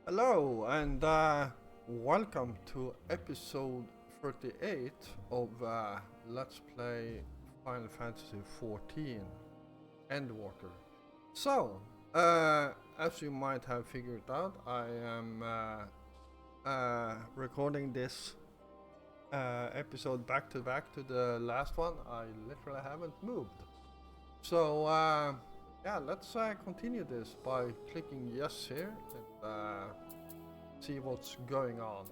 Hello and welcome to episode 38 of Let's Play Final Fantasy XIV Endwalker. So, as you might have figured out, I am recording this episode back to back to the last one. I literally haven't moved. So, yeah, let's continue this by clicking yes here and see what's going on.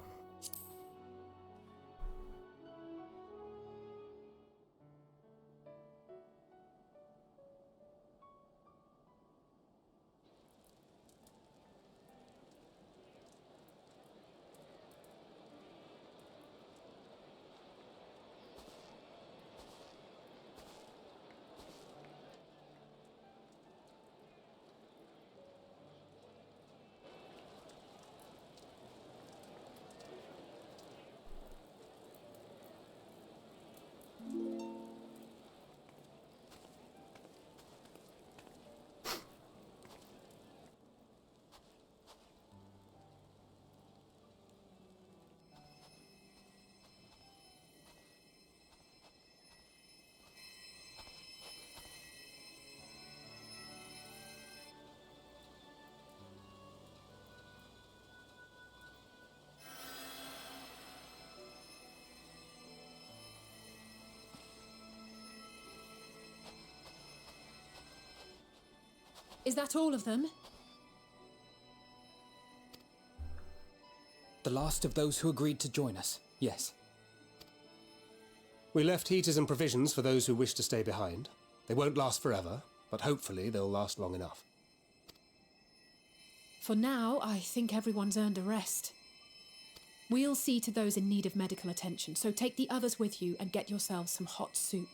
Is that all of them? The last of those who agreed to join us, yes. We left heaters and provisions for those who wish to stay behind. They won't last forever, but hopefully they'll last long enough. For now, I think everyone's earned a rest. We'll see to those in need of medical attention, so take the others with you and get yourselves some hot soup.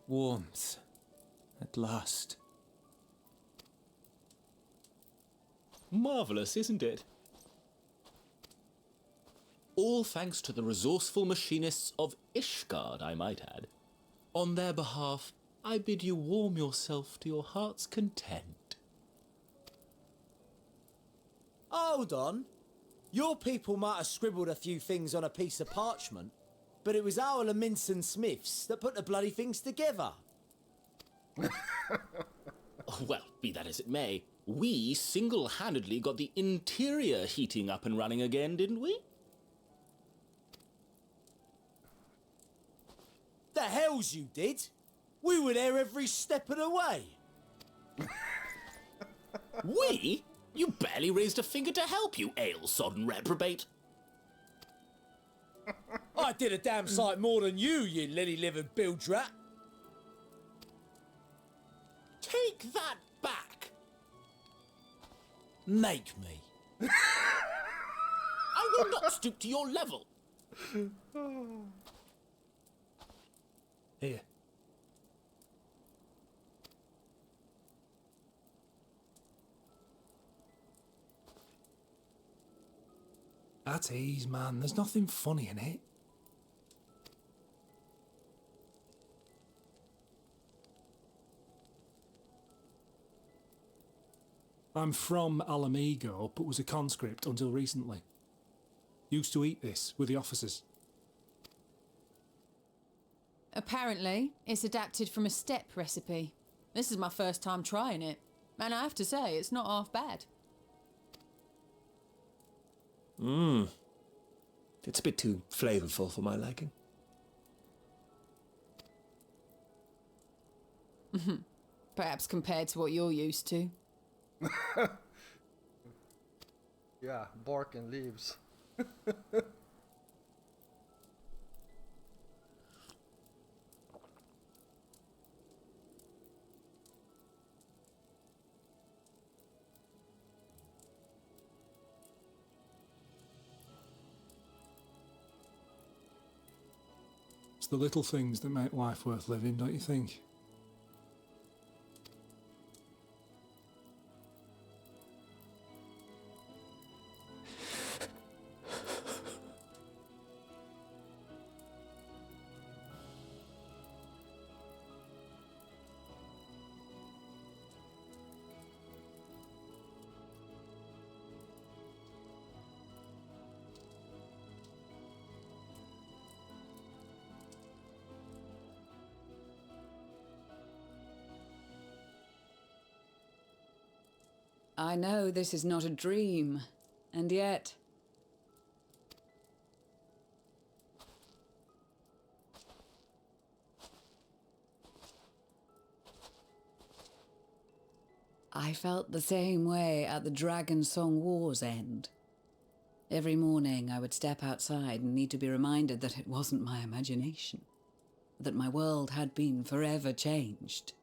Warmth. At last. Marvellous, isn't it? All thanks to the resourceful machinists of Ishgard, I might add. On their behalf, I bid you warm yourself to your heart's content. Hold on. Your people might have scribbled a few things on a piece of parchment, but it was our Leminson Smiths that put the bloody things together. Well, be that as it may, we single-handedly got the interior heating up and running again, didn't we? The hells you did? We were there every step of the way. We? You barely raised a finger to help, you ale-sodden reprobate. I did a damn sight more than you lily-livered bilge rat. Take that back! Make me. I will not stoop to your level. Here. At ease, man. There's nothing funny in it. I'm from Alamigo, but was a conscript until recently. Used to eat this with the officers. Apparently, it's adapted from a steppe recipe. This is my first time trying it, and I have to say, it's not half bad. It's a bit too flavourful for my liking. Perhaps compared to what you're used to. Yeah, bark and leaves. It's the little things that make life worth living, don't you think? I know this is not a dream, and yet... I felt the same way at the Dragon Song War's end. Every morning I would step outside and need to be reminded that it wasn't my imagination, that my world had been forever changed.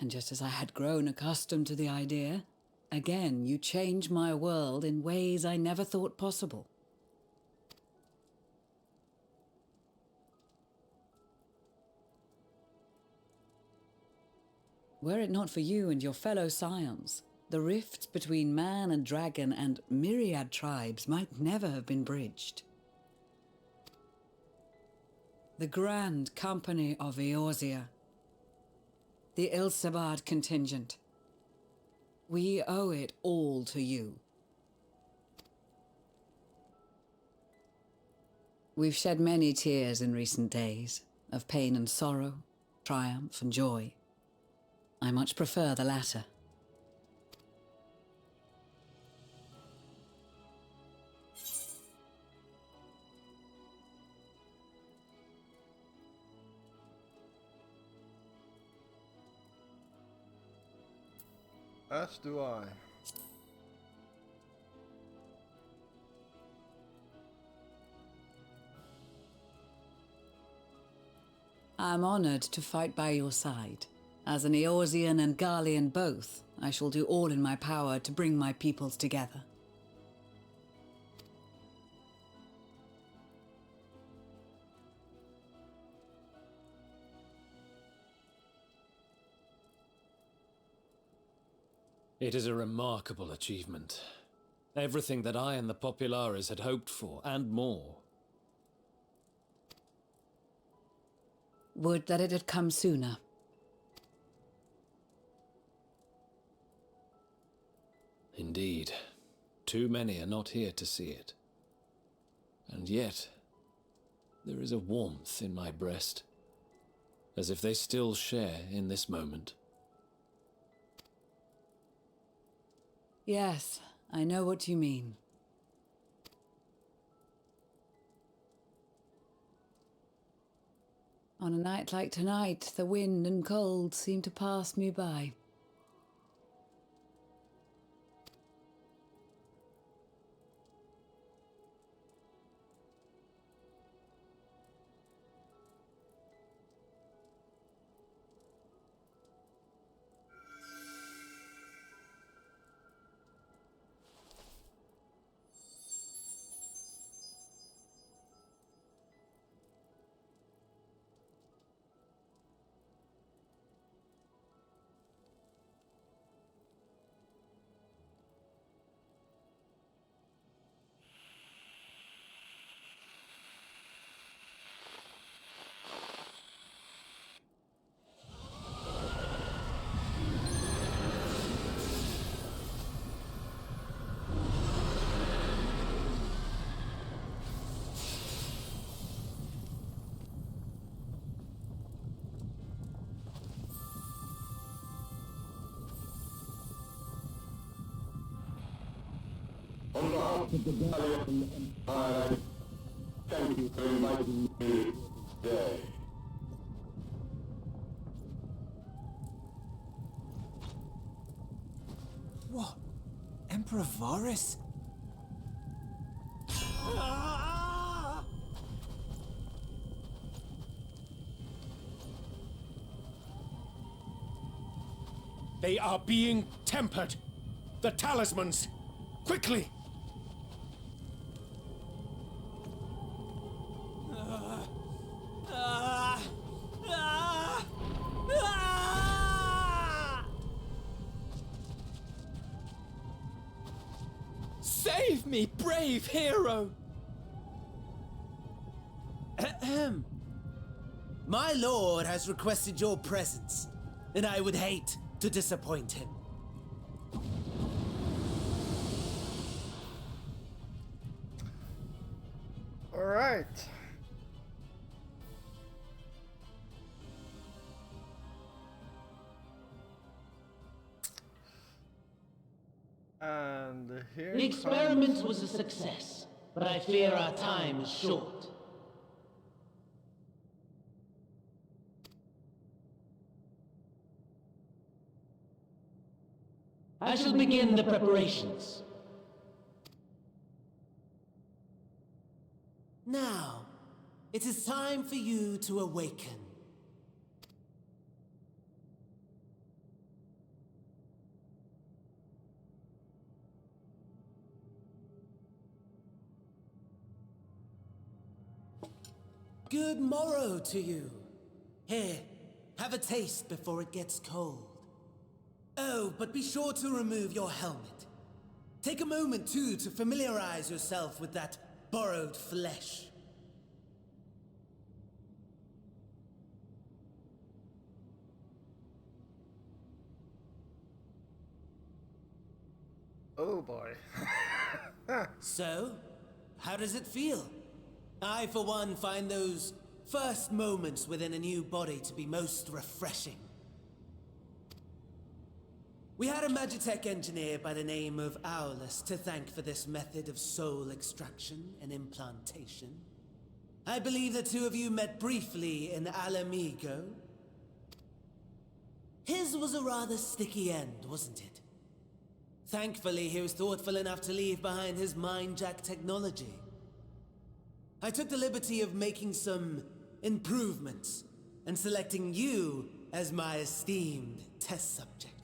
And just as I had grown accustomed to the idea, again you change my world in ways I never thought possible. Were it not for you and your fellow scions, the rifts between man and dragon and myriad tribes might never have been bridged. The Grand Company of Eorzea, the Ilsabard contingent. We owe it all to you. We've shed many tears in recent days, of pain and sorrow, triumph and joy. I much prefer the latter. As do I. I'm honored to fight by your side. As an Eorzean and Garlean both, I shall do all in my power to bring my peoples together. It is a remarkable achievement. Everything that I and the Populares had hoped for, and more. Would that it had come sooner. Indeed. Too many are not here to see it. And yet, there is a warmth in my breast, as if they still share in this moment. Yes, I know what you mean. On a night like tonight, the wind and cold seem to pass me by. On behalf of the Gallian Empire, thank you for inviting me day. What? Emperor Varus? They are being tempered. The talismans. Quickly! Save me, brave hero! Ahem. My lord has requested your presence, and I would hate to disappoint him. All right. And here The experiment was a success, but I fear our time is short. I shall begin the preparations. Now, it is time for you to awaken. Good morrow to you. Here, have a taste before it gets cold. Oh, but be sure to remove your helmet. Take a moment, too, to familiarize yourself with that borrowed flesh. Oh boy. So, how does it feel? I, for one, find those first moments within a new body to be most refreshing. We had a Magitech engineer by the name of Aulus to thank for this method of soul extraction and implantation. I believe the two of you met briefly in Alamigo. His was a rather sticky end, wasn't it? Thankfully, he was thoughtful enough to leave behind his mindjack technology. I took the liberty of making some improvements and selecting you as my esteemed test subject.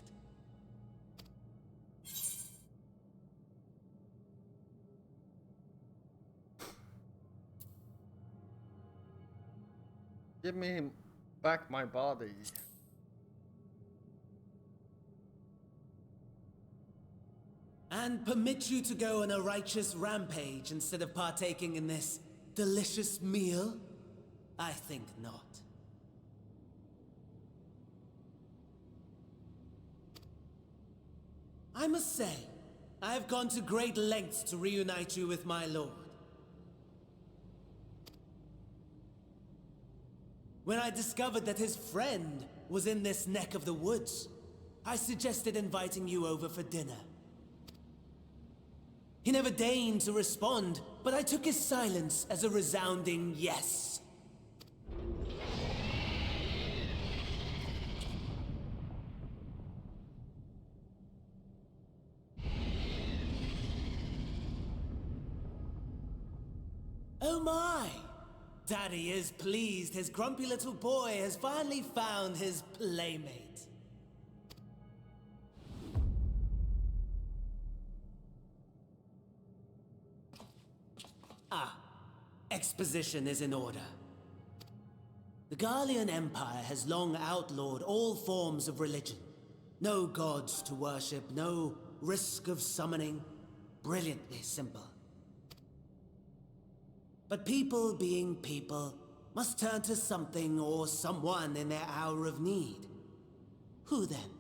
Give me back my body. And permit you to go on a righteous rampage instead of partaking in this delicious meal? I think not. I must say, I have gone to great lengths to reunite you with my lord. When I discovered that his friend was in this neck of the woods, I suggested inviting you over for dinner. He never deigned to respond, but I took his silence as a resounding yes. Oh my! Daddy is pleased his grumpy little boy has finally found his playmate. Exposition is in order. The Garlean Empire has long outlawed all forms of religion. No gods to worship, no risk of summoning. Brilliantly simple. But people being people must turn to something or someone in their hour of need. Who then?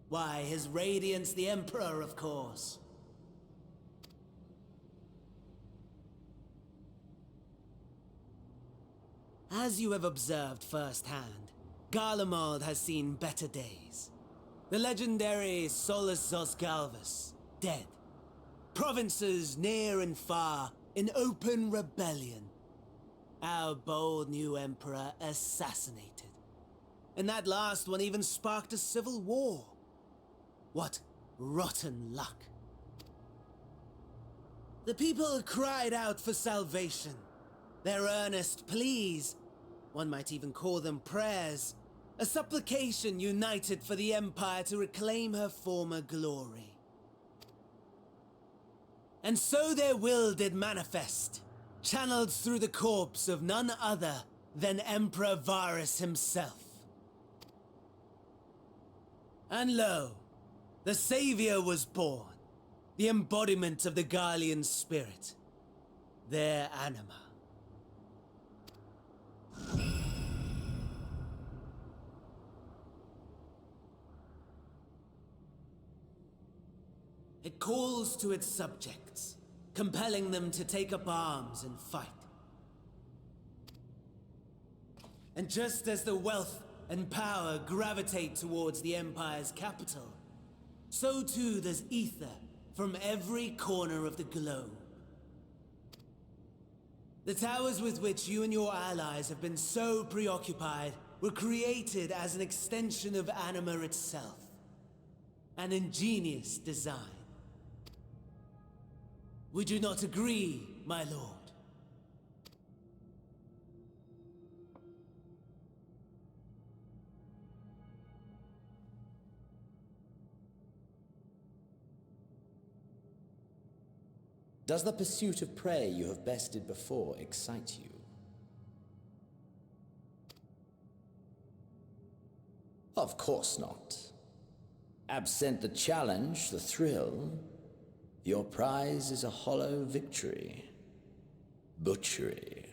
Why, His Radiance the Emperor, of course. As you have observed firsthand, Garlemald has seen better days. The legendary Solus Zosgalvus, dead. Provinces near and far in open rebellion our bold new emperor assassinated. And that last one even sparked a civil war. What rotten luck. The people cried out for salvation. Their earnest pleas, one might even call them prayers, a supplication united for the Empire to reclaim her former glory. And so their will did manifest, channeled through the corpse of none other than Emperor Varus himself. And lo, the Savior was born, the embodiment of the Garlean spirit, their anima. It calls to its subjects, compelling them to take up arms and fight. And just as the wealth and power gravitate towards the Empire's capital, so too does ether from every corner of the globe. The towers with which you and your allies have been so preoccupied were created as an extension of Anima itself. An ingenious design. Would you not agree, my lord? Does the pursuit of prey you have bested before excite you? Of course not. Absent the challenge, the thrill, your prize is a hollow victory. Butchery.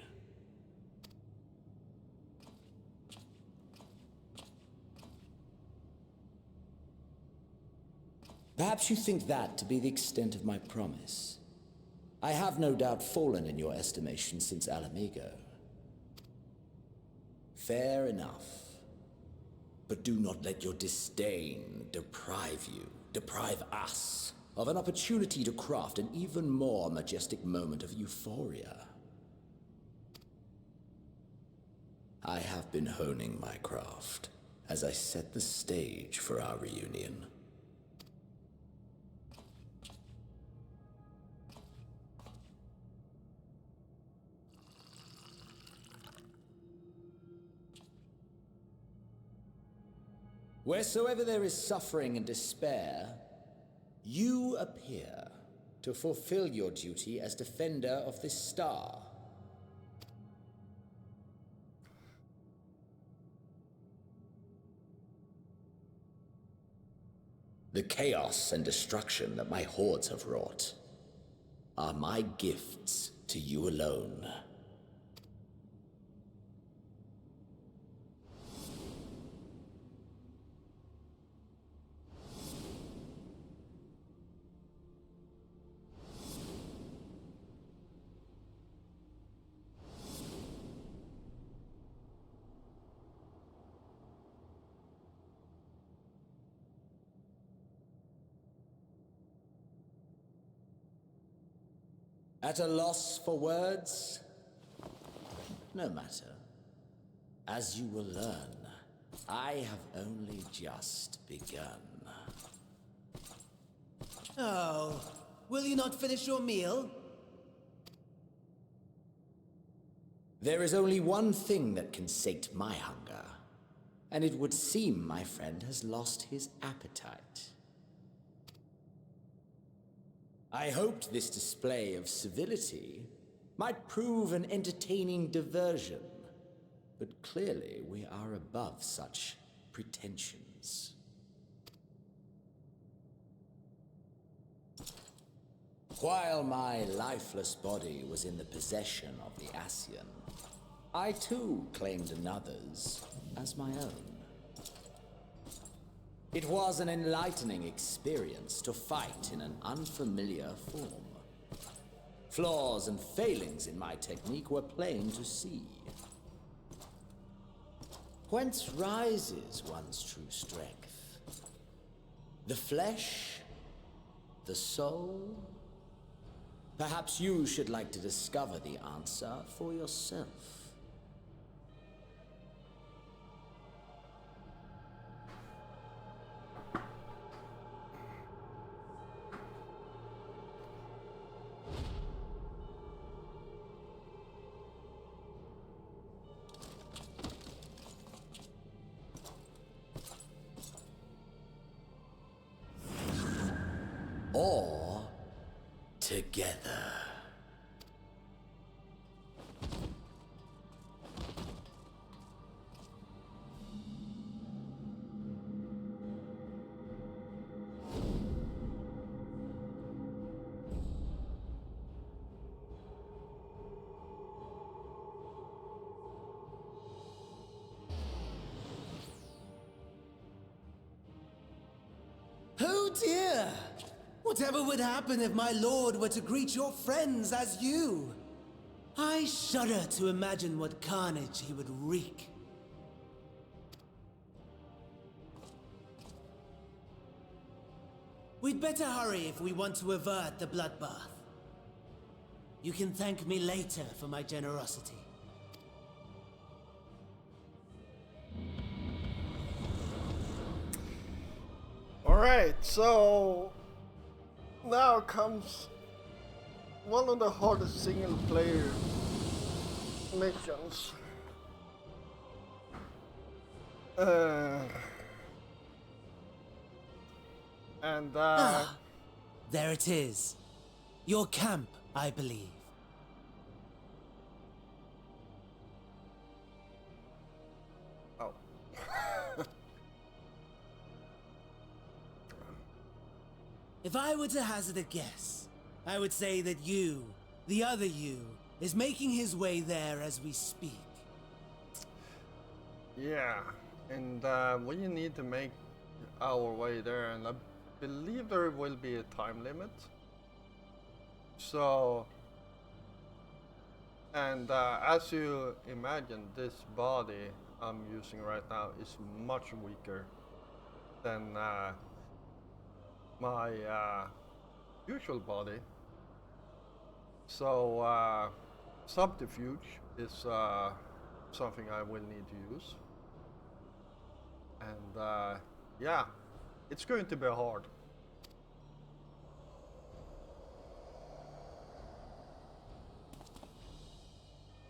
Perhaps you think that to be the extent of my promise. I have no doubt fallen in your estimation since Alamigo. Fair enough. But do not let your disdain deprive us, of an opportunity to craft an even more majestic moment of euphoria. I have been honing my craft as I set the stage for our reunion. Wheresoever there is suffering and despair, you appear to fulfill your duty as defender of this star. The chaos and destruction that my hordes have wrought are my gifts to you alone. At a loss for words? No matter. As you will learn, I have only just begun. Oh, will you not finish your meal? There is only one thing that can sate my hunger, and it would seem my friend has lost his appetite. I hoped this display of civility might prove an entertaining diversion, but clearly we are above such pretensions. While my lifeless body was in the possession of the Ascian, I too claimed another's as my own. It was an enlightening experience to fight in an unfamiliar form. Flaws and failings in my technique were plain to see. Whence rises one's true strength? The flesh? The soul? Perhaps you should like to discover the answer for yourself. or together. Oh dear! Whatever would happen if my lord were to greet your friends as you? I shudder to imagine what carnage he would wreak. We'd better hurry if we want to avert the bloodbath. You can thank me later for my generosity. Alright, so now comes one of the hardest single player missions. There it is. Your camp, I believe. Oh. If I were to hazard a guess, I would say that you, the other you, is making his way there as we speak. Yeah, and we need to make our way there, and I believe there will be a time limit. So, and as you imagine, this body I'm using right now is much weaker than my usual body. So subterfuge is something I will need to use. And yeah, it's going to be hard.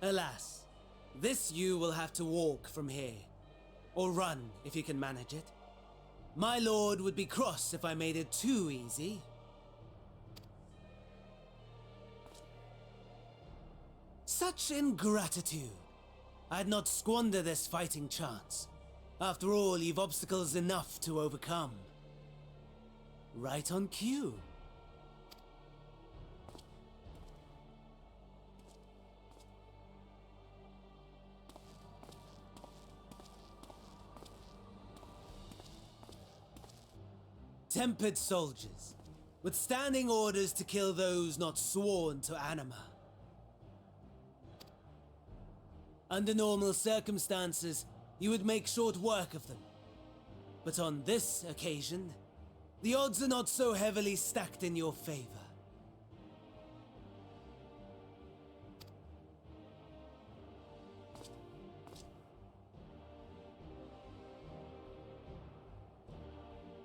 Alas, this you will have to walk from here. Or run, if you can manage it. My lord would be cross if I made it too easy. Such ingratitude. I'd not squander this fighting chance. After all, you've obstacles enough to overcome. Right on cue. Tempered soldiers, with standing orders to kill those not sworn to anima. Under normal circumstances, you would make short work of them. But on this occasion, the odds are not so heavily stacked in your favor.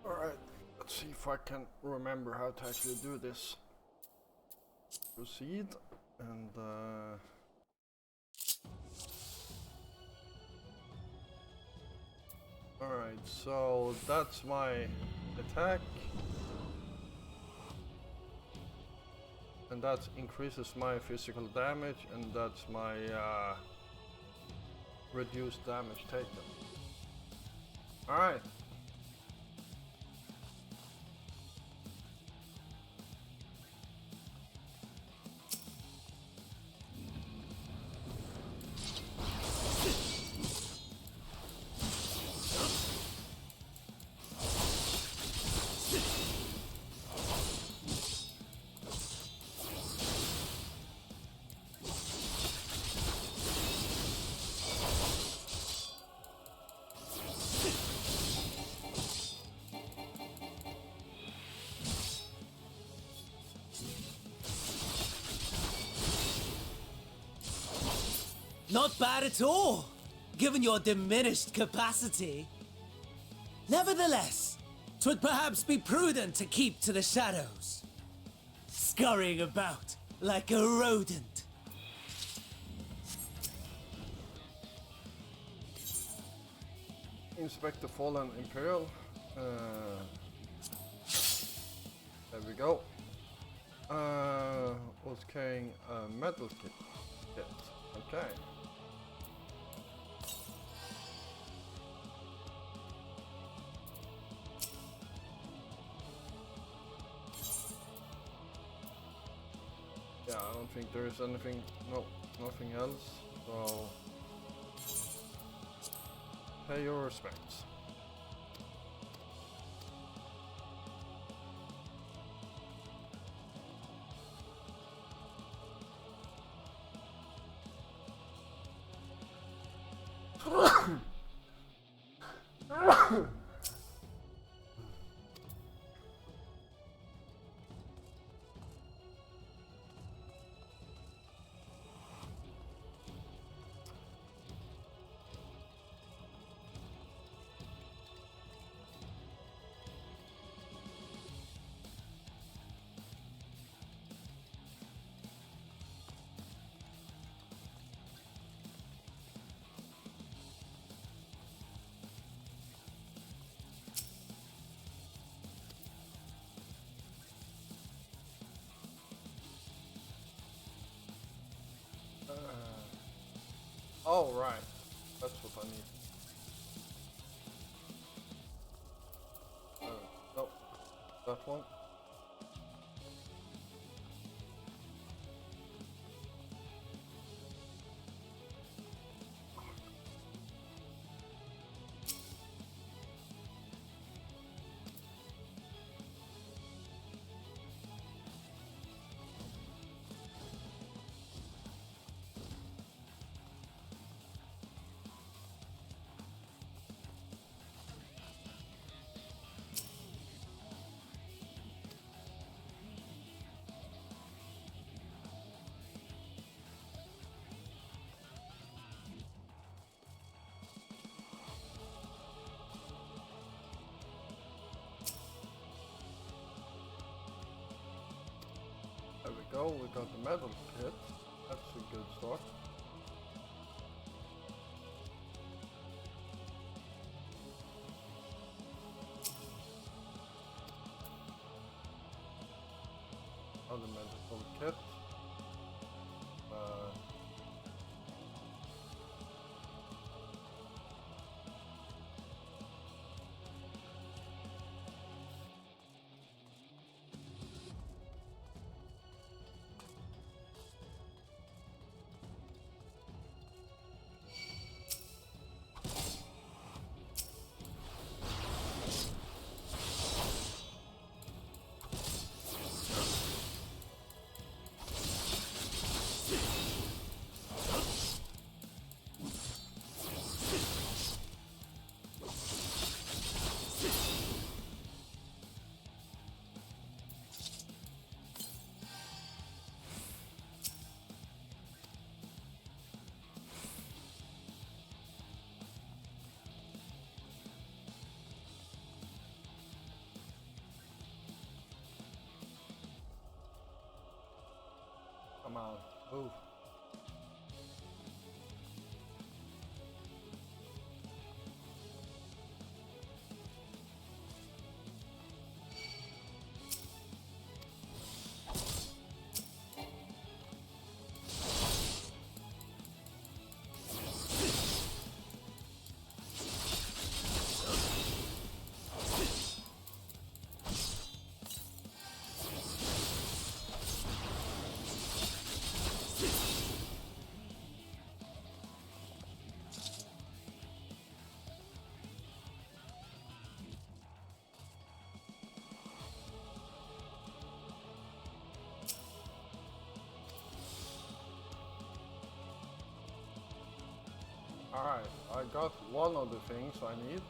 Alright, let's see if I can remember how to actually do this. Proceed, and alright, so that's my attack. And that increases my physical damage, and that's my reduced damage taken. Alright. Not bad at all, given your diminished capacity. Nevertheless, 'twould perhaps be prudent to keep to the shadows, scurrying about like a rodent. Inspect the fallen Imperial. There we go. Was carrying a metal kit. Okay. Yeah, I don't think there is anything, no, nothing else, so pay your respects. Oh, right. That's what I need. Nope. That one. There we go, we got the metal kit. That's a good start. Another medical kit. Come on, move. Alright, I got one of the things I need.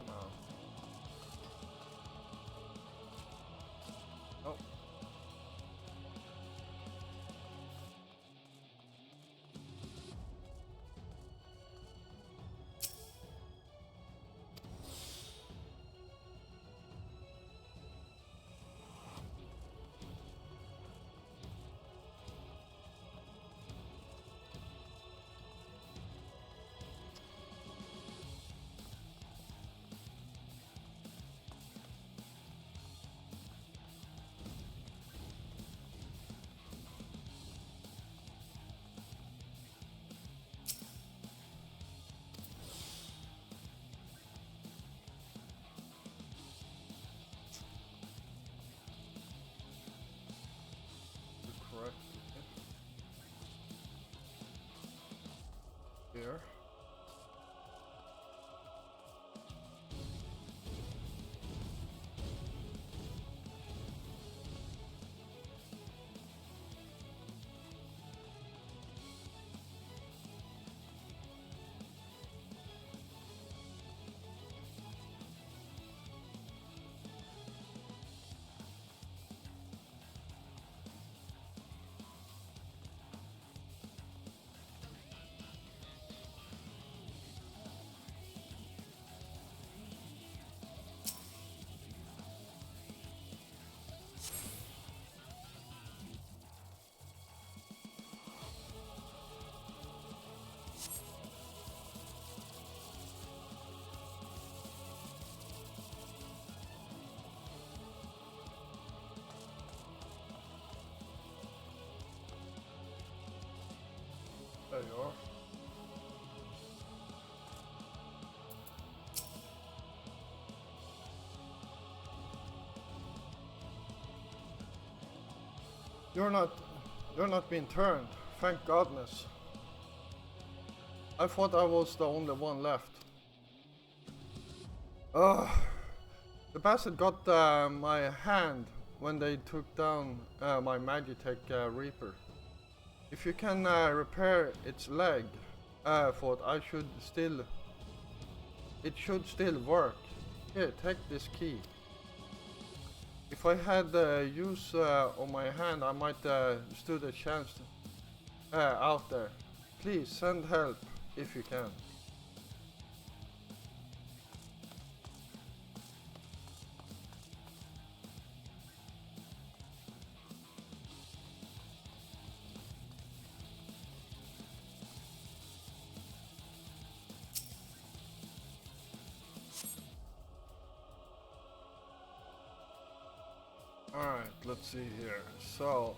No. Nope. here. There you are. You're not being turned. Thank goodness. I thought I was the only one left. Ugh. The bastard got my hand when they took down my Magitech Reaper. If you can repair its leg, thought it should still work. Here, take this key. If I had use on my hand, I might stood a chance out there. Please send help if you can. Alright, let's see here. So,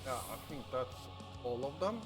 yeah, I think that's all of them.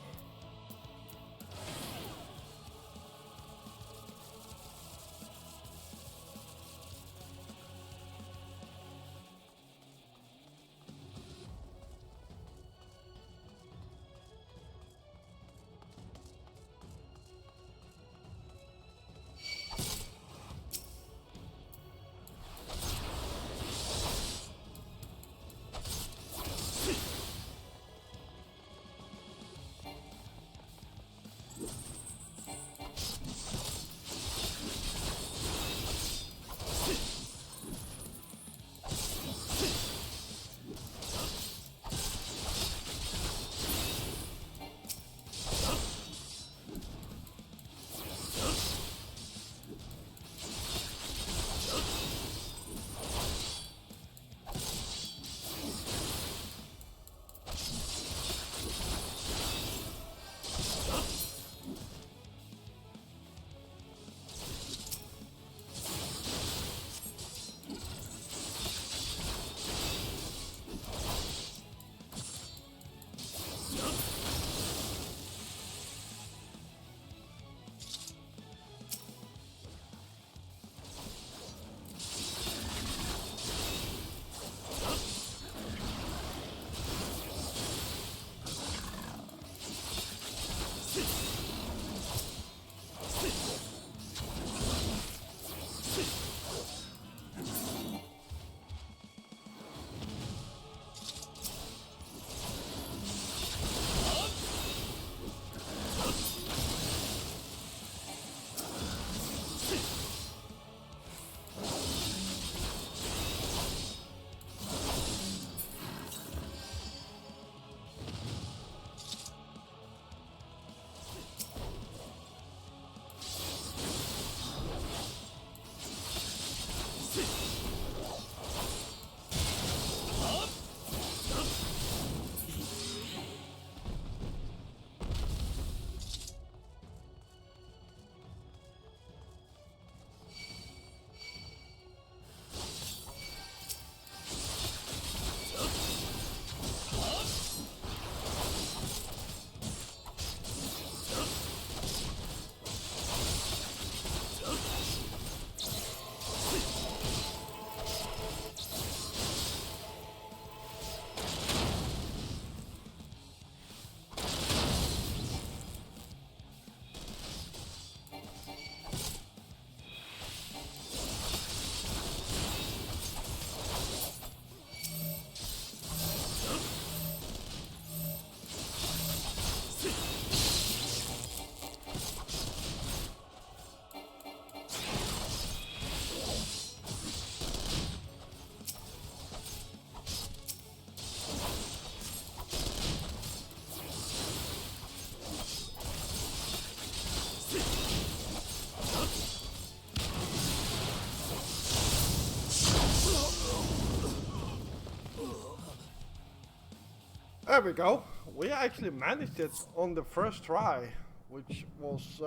There we go. We actually managed it on the first try, which was,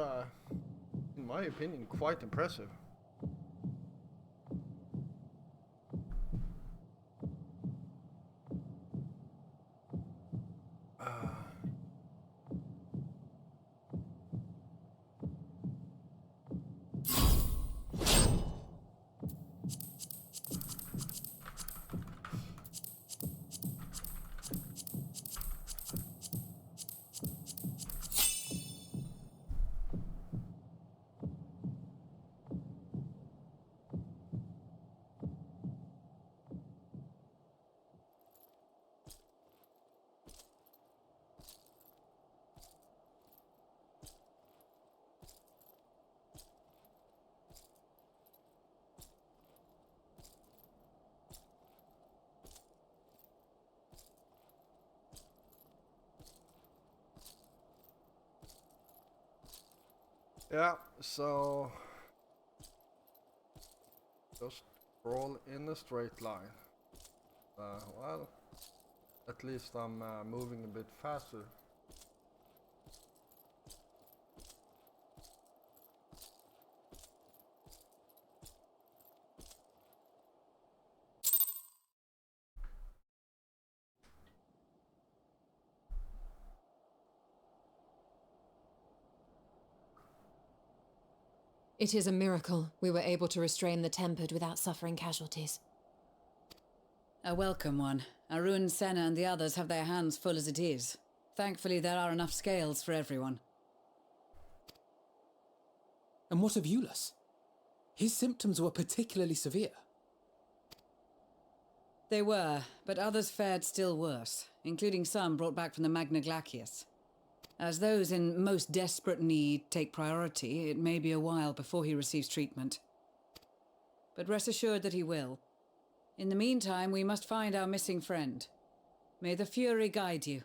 in my opinion, quite impressive. Yeah, so just roll in a straight line. Well, at least I'm moving a bit faster. It is a miracle we were able to restrain the Tempered without suffering casualties. A welcome one. Arun, Senna and the others have their hands full as it is. Thankfully, there are enough scales for everyone. And what of Euless? His symptoms were particularly severe. They were, but others fared still worse, including some brought back from the Magna Glacius. As those in most desperate need take priority, it may be a while before he receives treatment. But rest assured that he will. In the meantime, we must find our missing friend. May the Fury guide you.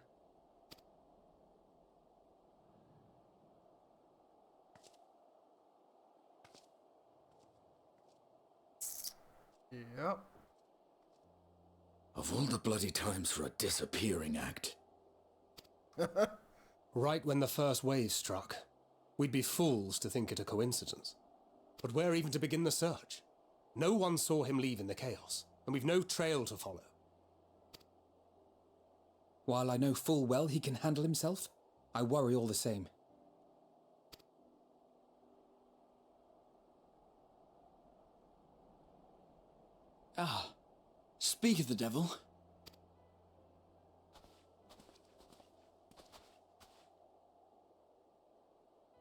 Yep. Of all the bloody times for a disappearing act. Right when the first wave struck, we'd be fools to think it a coincidence. But where even to begin the search? No one saw him leave in the chaos, and we've no trail to follow. While I know full well he can handle himself, I worry all the same. Ah, speak of the devil.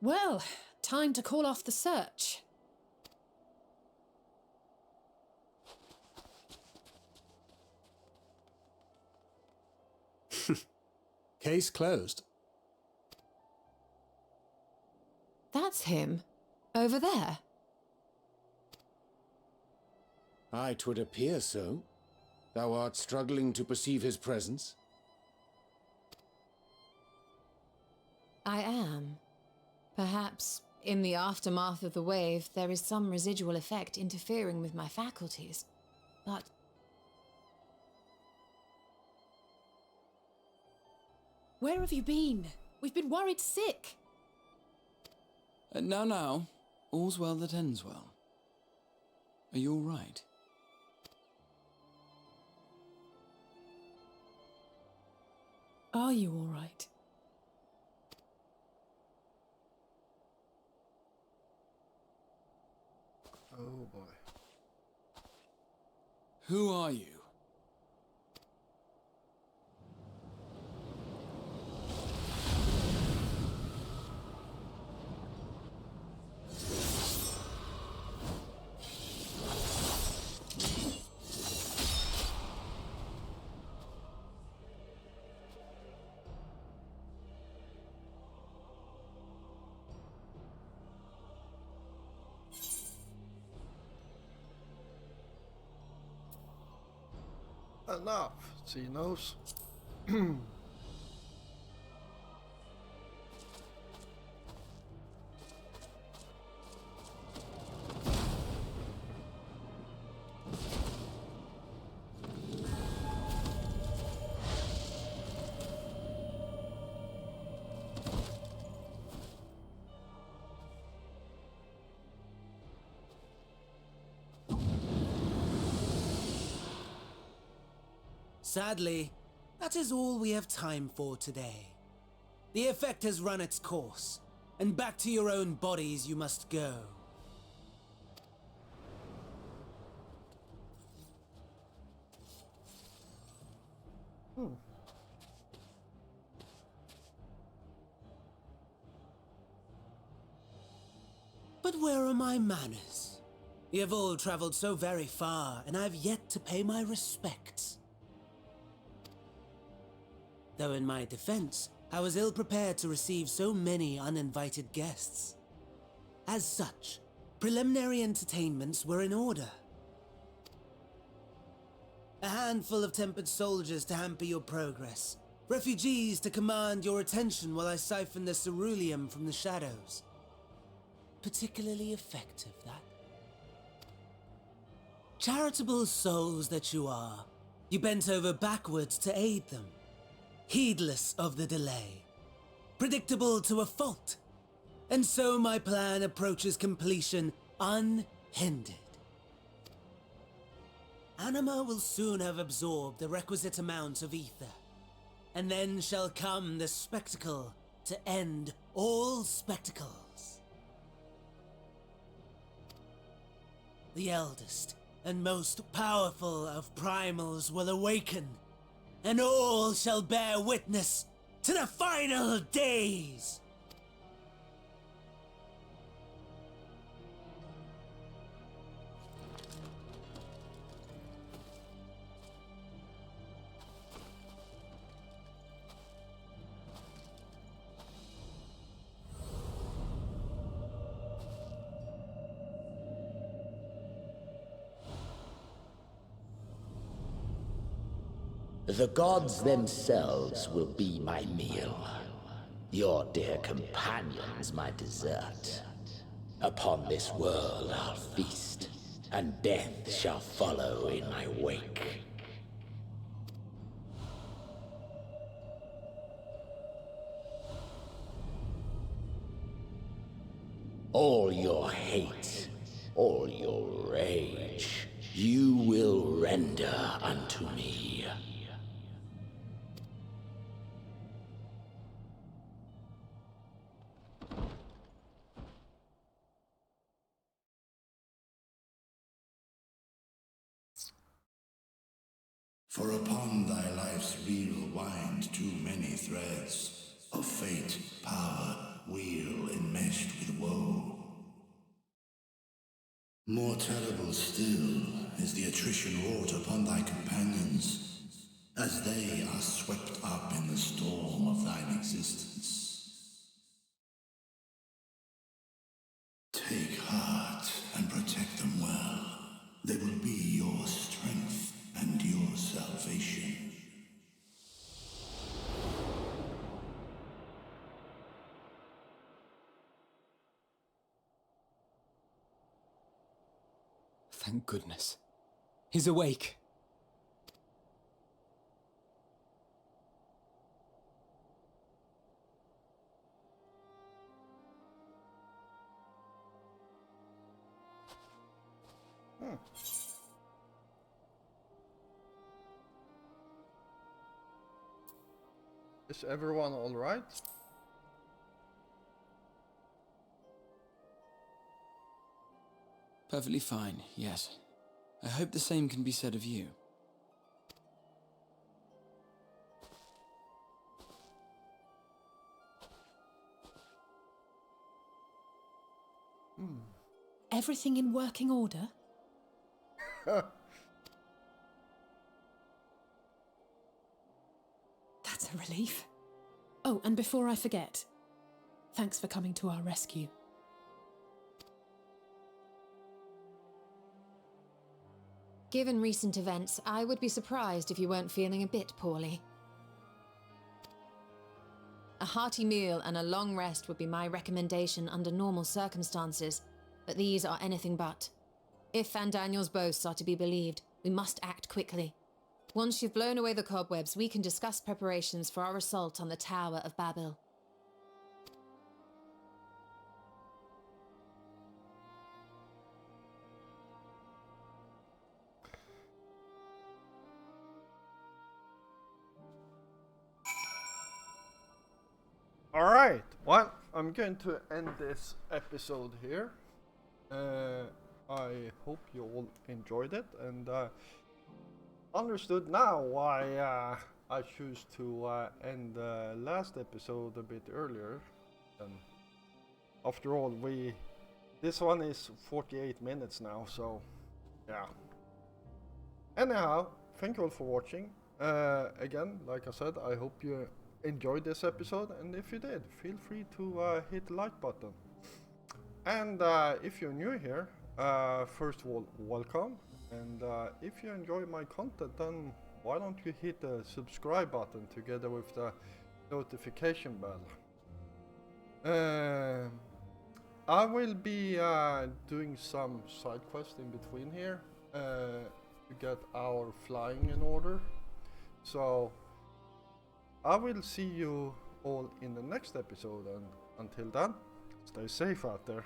Well, time to call off the search. Case closed. That's him. Over there. Aye, 'twould appear so. Thou art struggling to perceive his presence? I am. Perhaps, in the aftermath of the wave, there is some residual effect interfering with my faculties. But... Where have you been? We've been worried sick. Now. All's well that ends well. Are you all right? Are you all right? Oh boy. Who are you? Enough, Xenos. Sadly, that is all we have time for today. The effect has run its course, and back to your own bodies you must go. But where are my manners? You have all traveled so very far, and I have yet to pay my respects. Though in my defense, I was ill prepared to receive so many uninvited guests. As such, preliminary entertainments were in order. A handful of tempered soldiers to hamper your progress. Refugees to command your attention while I siphon the ceruleum from the shadows. Particularly effective, that. Charitable souls that you are, you bent over backwards to aid them, heedless of the delay, predictable to a fault. And so my plan approaches completion unhindered. Anima will soon have absorbed the requisite amount of ether, and then shall come the spectacle to end all spectacles. The eldest and most powerful of primals will awaken, and all shall bear witness to the final days! The gods themselves will be my meal. Your dear companions my dessert. Upon this world I'll feast, and death shall follow in my wake. All your hate, all your rage, you will render unto me. For upon thy life's reel wind too many threads of fate, power, weal enmeshed with woe. More terrible still is the attrition wrought upon thy companions, as they are swept up in the storm of thine existence. Take heart and protect them well. They will be your strength and your salvation. Thank goodness. He's awake. Is everyone alright? Perfectly fine, yes. I hope the same can be said of you. Everything in working order? That's a relief. Oh, and before I forget, thanks for coming to our rescue. Given recent events, I would be surprised if you weren't feeling a bit poorly. A hearty meal and a long rest would be my recommendation under normal circumstances, but these are anything but. If Van Daniel's boasts are to be believed, we must act quickly. Once you've blown away the cobwebs, we can discuss preparations for our assault on the Tower of Babel. Alright, well, I'm going to end this episode here. I hope you all enjoyed it and understood now why I choose to end the last episode a bit earlier. And after all, this one is 48 minutes now, so yeah. Anyhow, thank you all for watching. Again, like I said, I hope you enjoyed this episode, and if you did, feel free to hit the like button. And if you're new here, first of all, welcome. And if you enjoy my content, then why don't you hit the subscribe button together with the notification bell. I will be doing some side quests in between here to get our flying in order. So I will see you all in the next episode, and until then, stay safe out there.